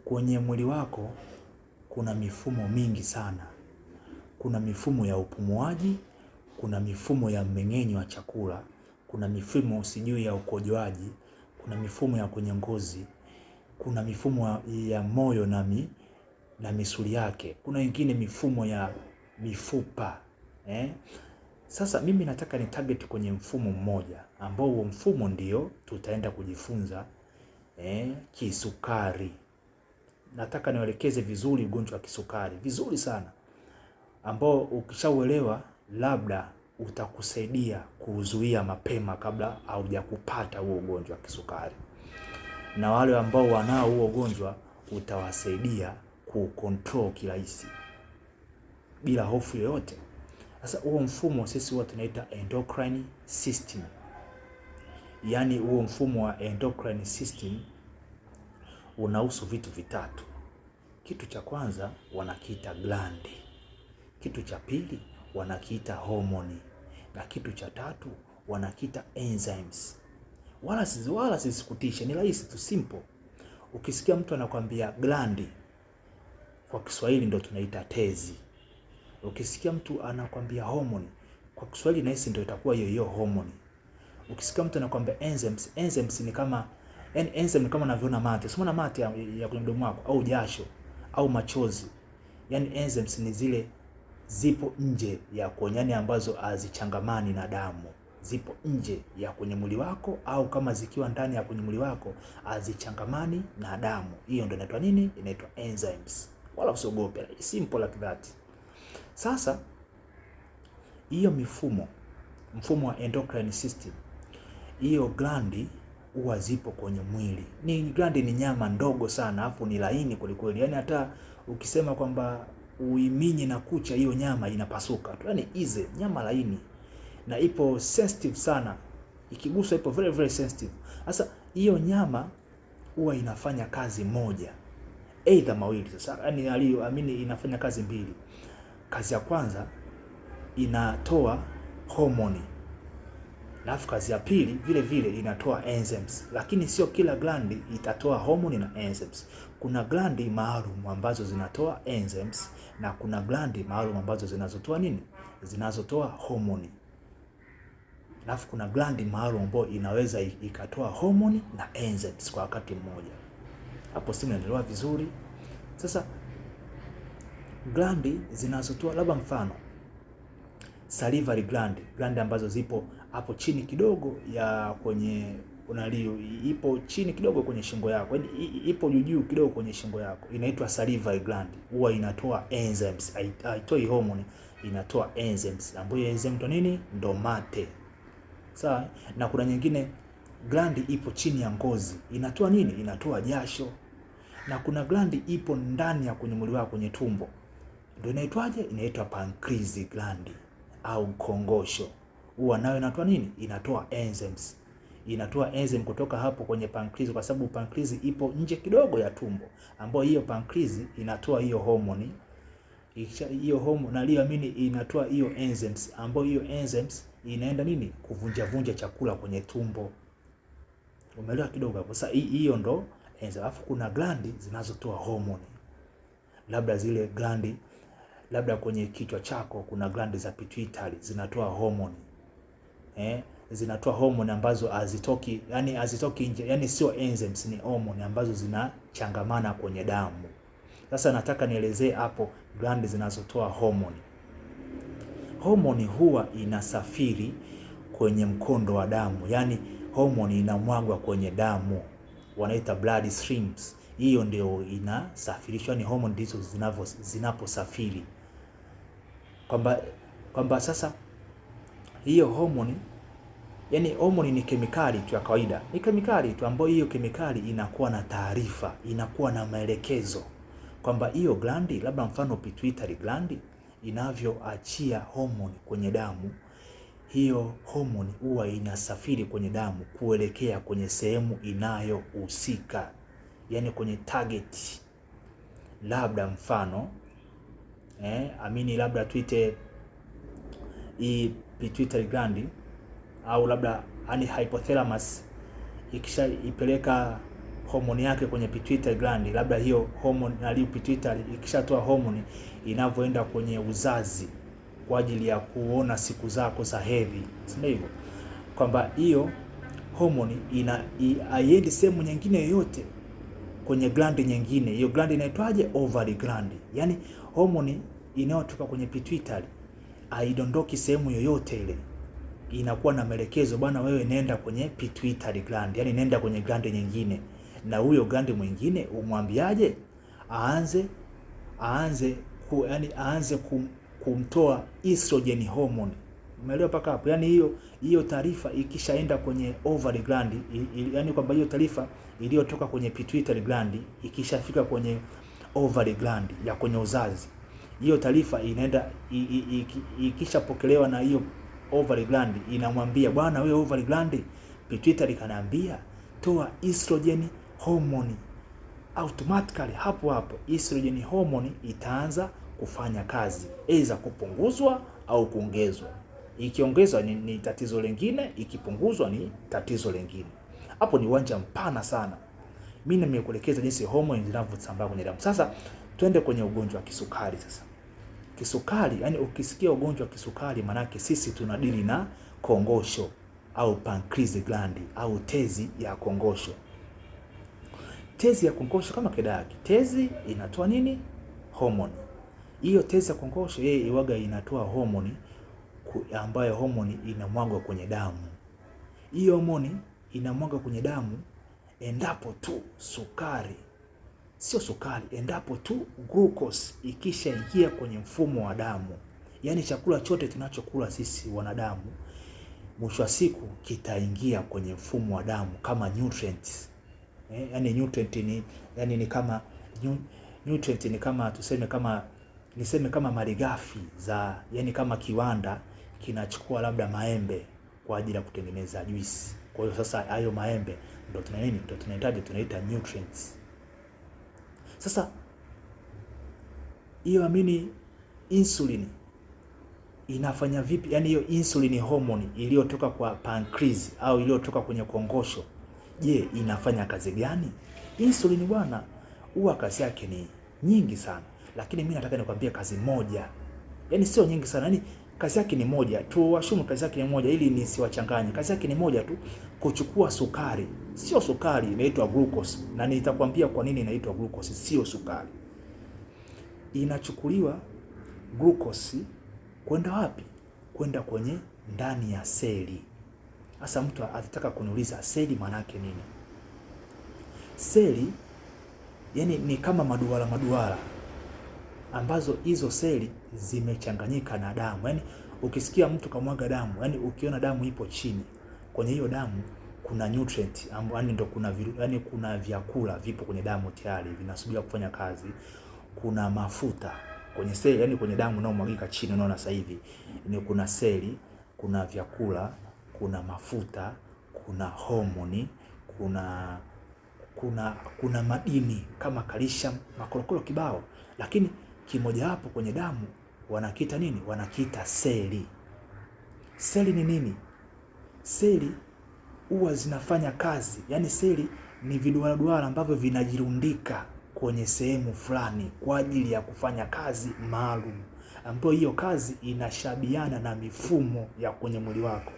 Kwenye mwili wako kuna mifumo mingi sana. Kuna mifumo ya upumuaji, kuna mifumo ya mmeng'enyo wa chakula, kuna mifumo sijui ya ukojoaji, kuna mifumo ya kwenye ngozi, kuna mifumo ya moyo na misuli yake, kuna wengine mifumo ya mifupa. Sasa mimi nataka ni target kwenye mfumo mmoja ambao huo mfumo ndio tutaenda kujifunza kisukari. Nataka niwaelekeze vizuri ugonjwa wa kisukari, vizuri sana, ambao ukishauelewa labda utakusaidia kuzuia mapema kabla haujakupata huo ugonjwa wa kisukari. Na wale ambao wanao huo ugonjwa utawasaidia kucontrol kirahisi bila hofu yoyote. Sasa huo mfumo sisi huwa tunaita endocrine system. Yaani huo mfumo wa endocrine system unahusu vitu vitatu. Kitu cha kwanza wanakiita glandi. Kitu cha pili wanakiita homoni. Na kitu cha tatu wanakiita enzymes. Wala sisikutishe, ni rahisi tu, simple. Ukisikia mtu anakuambia glandi, kwa Kiswahili ndio tunaita tezi. Ukisikia mtu anakuambia homoni, kwa Kiswahili nahisi ndio itakuwa hiyo homoni. Ukisikia mtu anakuambia enzymes ni kama enzyme ni kama unavyoona mate. Usiona mate ya kwenye mdomo wako au jasho au machozi. Yaani enzymes ni zile zipo nje ya kwenye, ambazo hazichangamani na damu. Zipo nje ya kwenye mwili wako, au kama zikiwa ndani ya kwenye mwili wako hazichangamani na damu. Hiyo ndio inaitwa nini? Inaitwa enzymes. Wala usiogope, simple like that. Sasa hiyo mfumo wa endocrine system, hiyo glandi huwa zipo kwenye mwili. Glandi ni nyama ndogo sana, afu ni laini kwelikweli. Yaani hata ukisema kwamba uiminye na kucha, hiyo nyama inapasuka tu. Yaani easy, nyama laini na ipo sensitive sana. Ikiguswa ipo very very sensitive. Sasa hiyo nyama huwa inafanya kazi moja, aidha mawili. Sasa yaani inafanya kazi mbili. Kazi ya kwanza inatoa homoni. Alafu kazi ya pili vile vile inatoa enzymes. Lakini sio kila glandi itatoa homoni na enzymes. Kuna glandi maalum ambazo zinatoa enzymes na kuna glandi maalum ambazo zinazotoa nini? Zinazotoa homoni. Alafu kuna glandi maalum ambayo inaweza ikatoa homoni na enzymes kwa wakati mmoja. Hapo simu inaelewa vizuri. Sasa glandi zinazotoa, labda mfano salivary gland ambazo zipo hapo chini kidogo ya kwenye ipo chini kidogo kwenye shingo yako, ipo juu kidogo kwenye shingo yako, inaitwa salivary gland. Huwa inatoa enzymes, haitoi hormone, inatoa enzymes, ambayo enzyme ndo nini? Ndo mate. Sawa. Na kuna nyingine glandi ipo chini ya ngozi, inatoa nini? Inatoa jasho. Na kuna glandi ipo ndani ya kwenye mwili wako kwenye tumbo, ndio inaitwaje? Inaitwa pancreas gland au kongosho. Huwa nayo inatoa nini? Inatoa enzymes. Inatoa enzyme kutoka hapo kwenye pancreas, kwa sababu pancreas ipo nje kidogo ya tumbo, ambayo hiyo pancreas inatoa hiyo homoni. Hiyo homoni inatoa hiyo enzymes, ambayo hiyo enzymes inaenda nini? Kuvunja chakula kwenye tumbo. Umeelewa kidogo hapo? Sasa hiyo ndo enzyme. Alafu kuna glandi zinazotoa homoni. Labda zile glandi, labda kwenye kichwa chako kuna glandi za pituitary zinatoa homoni. Zinatoa homoni ambazo hazitoki nje, yani sio enzymes, ni homoni ambazo zinachangamana kwenye damu. Sasa nataka nielezee hapo glandi zinazotoa homoni. Homoni huwa inasafiri kwenye mkondo wa damu, yani homoni inamwagwa kwenye damu, wanaita blood streams. Hiyo ndio inasafirishwa, ni homoni ndizo zinaposafiri. Kwamba sasa hiyo homoni, yani homoni ni kemikali tu ya kawaida, ni kemikali tu ambayo hiyo kemikali inakuwa na taarifa, inakuwa na maelekezo kwamba hiyo glandi, labda mfano pituitary glandi, inavyoachia homoni kwenye damu, hiyo homoni huwa inasafiri kwenye damu kuelekea kwenye sehemu inayohusika, yani kwenye target. Labda mfano labda tuite hii pituitary gland, au labda hypothalamus ikisha ipeleka homoni yake kwenye pituitary gland, labda hiyo homoni aliyo pituitary ikishatoa homoni inavyoenda kwenye uzazi kwa ajili ya kuona siku zako za hedhi, sio hivyo? Kwamba hiyo homoni haiendi sehemu nyingine yoyote kwenye gland nyingine. Hiyo gland inaitwaje? Ovary gland. Yani homoni inayotoka kwenye pituitary haidondoki sehemu yoyote ile, inakuwa na maelekezo, bwana wewe nenda kwenye pituitary gland, yani nenda kwenye gland nyingine. Na huyo gland mwingine umwambiaje? aanze kumtoa estrogen hormone. Umeelewa paka hapo? Yani hiyo taarifa ikishaenda kwenye ovary gland, yani kwamba hiyo taarifa iliyotoka kwenye pituitary gland ikishafika kwenye ovary gland ya kwenye uzazi, hiyo taarifa inaenda ikishapokelewa na hiyo ovary gland, inamwambia bwana wewe ovary gland, pituitary kanaambia toa estrogen hormone. Automatically hapo estrogen hormone itaanza kufanya kazi, aidha kupunguzwa au kuongezwa. Ikiongezwa ni tatizo lingine, ikipunguzwa ni tatizo lingine. Hapo ni uwanja mpana sana. Mimi nimekuelekeza jinsi hormone zinavyosambaa kwenye damu. Sasa twende kwenye ugonjwa wa kisukari sasa. Kisukari, yani ukisikia ugonjwa wa kisukari manake sisi tunadili na kongosho au pancreas gland au tezi ya kongosho. Tezi ya kongosho kama kedaki. Tezi inatoa nini? Hormone. Hiyo tezi ya kongosho yeye iwaga inatoa hormone ambayo hormone inamwagwa kwenye damu. Hiyo hormone inamwagwa kwenye damu endapo tu endapo tu glucose ikishaingia kwenye mfumo wa damu. Yaani chakula chote tunachokula sisi wanadamu mwisho wa siku kitaingia kwenye mfumo wa damu kama nutrients. Yani nutrient ni kama nutrient ni kama niseme kama malighafi za, yani kama kiwanda kinachukua labda maembe kwa ajili ya kutengeneza juisi. Kwa hiyo sasa hayo maembe ndio tunaita nutrients. Sasa hiyo insulin inafanya vipi? Yani hiyo insulin hormone iliyotoka kwa pancreas au iliyotoka kwenye kongosho, je, inafanya kazi gani? Insulin bwana, huwa kazi yake ni nyingi sana, lakini mimi nataka nikwambie kazi moja. Yani sio nyingi sana, yani kazi yake ni moja tu. Washumu kazi yake ni moja ili nisiwachanganye. Kazi yake ni moja tu, kuchukua sukari. Sio sukari, inaitwa glucose. Na nitakwambia kwa nini inaitwa glucose, sio sukari. Inachukuliwa glucose kwenda wapi? Kwenda kwenye ndani ya seli. Sasa mtu atataka kuniuliza seli maana yake nini? Seli yani ni kama maduara ambazo hizo seli zimechanganyika na damu. Yani ukisikia mtu kamwaga damu, yani ukiona damu ipo chini, kwenye hiyo damu kuna nutrient yani ndo kuna vyakula vipo kwenye damu tayari vinasubiri kufanya kazi. Kuna mafuta kwenye seli, yani kwenye damu inaomwagika chini, unaona sasa hivi ni kuna seli, kuna vyakula, kuna mafuta, kuna homoni, kuna madini kama calcium, makorokoro kibao, lakini kimoja hapo kwenye damu wanakiita nini? Wanakiita seli. Seli ni nini? Seli huwa zinafanya kazi, yani seli ni viduara ambavyo vinajirundika kwenye sehemu fulani kwa ajili ya kufanya kazi maalum, ambayo hiyo kazi inashabiana na mifumo ya kwenye mwili wako,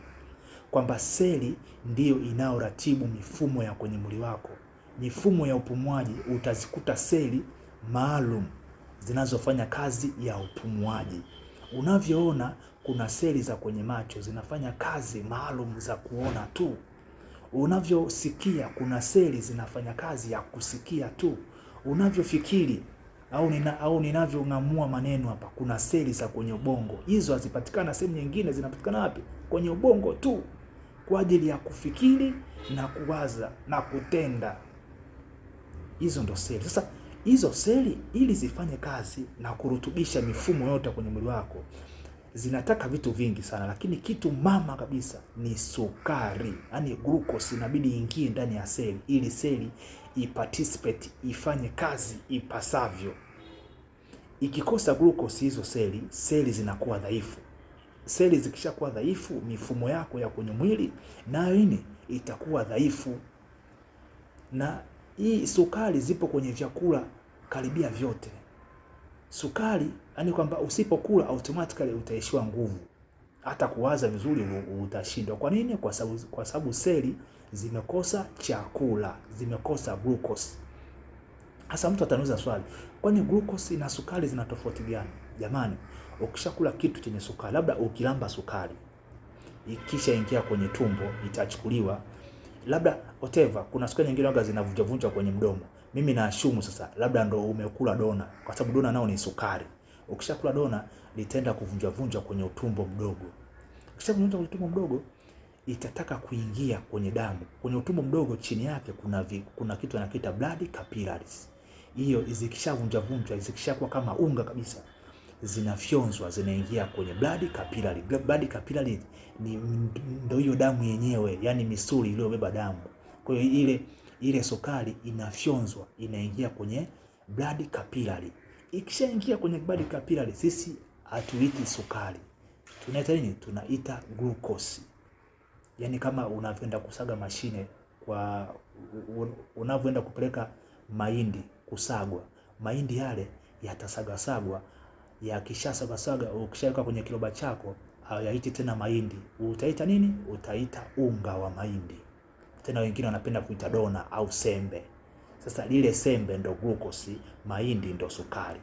kwamba seli ndiyo inayoratibu mifumo ya kwenye mwili wako. Mifumo ya upumuaji utazikuta seli maalum zinazofanya kazi ya upumuaji. Unavyoona kuna seli za kwenye macho zinafanya kazi maalum za kuona tu. Unavyosikia kuna seli zinafanya kazi ya kusikia tu. Unavyofikiri au ninavyong'amua maneno hapa, kuna seli za kwenye ubongo. Hizo hazipatikana sehemu nyingine, zinapatikana wapi? Kwenye ubongo tu, kwa ajili ya kufikiri na kuwaza na kutenda. Hizo ndo seli. Sasa hizo seli ili zifanye kazi na kurutubisha mifumo yote kwenye mwili wako zinataka vitu vingi sana, lakini kitu mama kabisa ni sukari. Yani glucose inabidi ingie ndani ya seli ili seli iparticipate, ifanye kazi ipasavyo. Ikikosa glucose hizo seli zinakuwa dhaifu. Seli zikishakuwa dhaifu, mifumo yako ya kwenye mwili nayo itakuwa dhaifu. Na Hii sukari zipo kwenye vyakula karibia vyote. Sukari yani kwamba usipokula automatically utaishiwa nguvu, hata kuwaza vizuri utashindwa. Kwa nini? Kwa sababu seli zimekosa chakula, zimekosa glucose. Hasa mtu ataniuliza swali, kwani glucose na sukari zina tofauti gani? Jamani, ukishakula kitu chenye sukari, labda ukilamba sukari ikisha ingia kwenye tumbo itachukuliwa, labda whatever, kuna sukari nyingine waga zinavunjavunja kwenye mdomo. Mimi naashumu sasa labda ndo umekula dona, kwa sababu dona nao ni sukari. Ukishakula dona litaenda kuvunjavunja kwenye utumbo mdogo. Ukishavunja kwenye utumbo mdogo itataka kuingia kwenye damu. Kwenye utumbo mdogo chini yake kuna kitu anakiita blood capillaries. Hiyo zikishavunjavunjwa, zikishakuwa kama unga kabisa, zinafyonzwa, zinaingia kwenye blood capillary. Blood capillary ndio hiyo damu yenyewe, yani misuli iliyobeba damu. Kwa hiyo ile sukari inafyonzwa, inaingia kwenye blood capillary. Ikishaingia kwenye blood capillary, sisi hatuiti sukari, tunaita nini? Tunaita glucose. Yani kama unavyoenda kusaga mashine, kwa unavyoenda kupeleka mahindi kusagwa, mahindi yale yatasagasagwa, yakishasagasaga, ukishaweka kwenye kiroba chako, hayaiti tena mahindi. Utaita nini? Utaita unga wa mahindi. Tena wengine wanapenda kuita dona au sembe. Sasa lile sembe ndo glucose, mahindi ndo sukari.